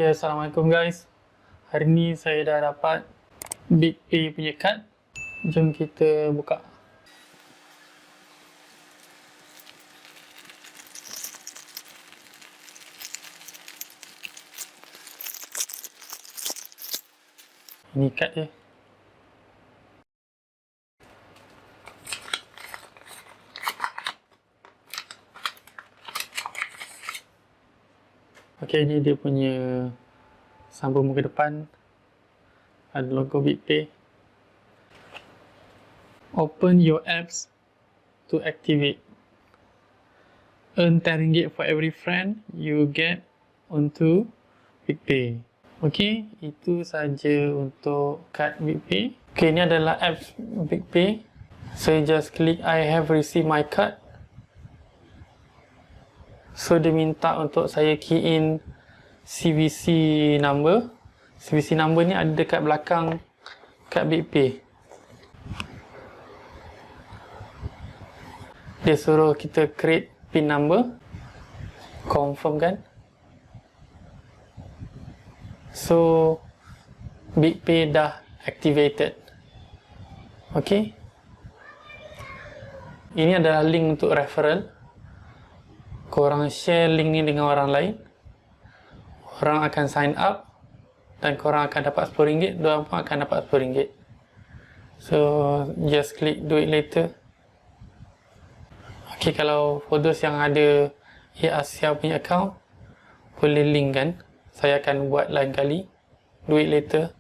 Okay, Assalamualaikum guys. Hari ni saya dah dapat BigPay punya kad. Jom kita buka. Ini kad dia. Okay, ini dia punya sambung muka depan. Ada logo BigPay. Open your apps to activate. Earn RM10 for every friend you get untuk BigPay. Okay, itu saja untuk kad BigPay. Okay, ini adalah apps BigPay. Saya just klik I have received my card. So dia minta untuk saya key in CVC number. CVC number ni ada dekat belakang kad BigPay. Dia suruh kita create PIN number. Confirm kan. So BigPay dah activated. Okay. Ini adalah link untuk referral. Korang share link ni dengan orang lain, orang akan sign up dan korang akan dapat RM10, diorang pun akan dapat RM10. So just click do it later. Okay, kalau for those yang ada Asia punya account, boleh link kan. Saya akan buat lain kali, do it later.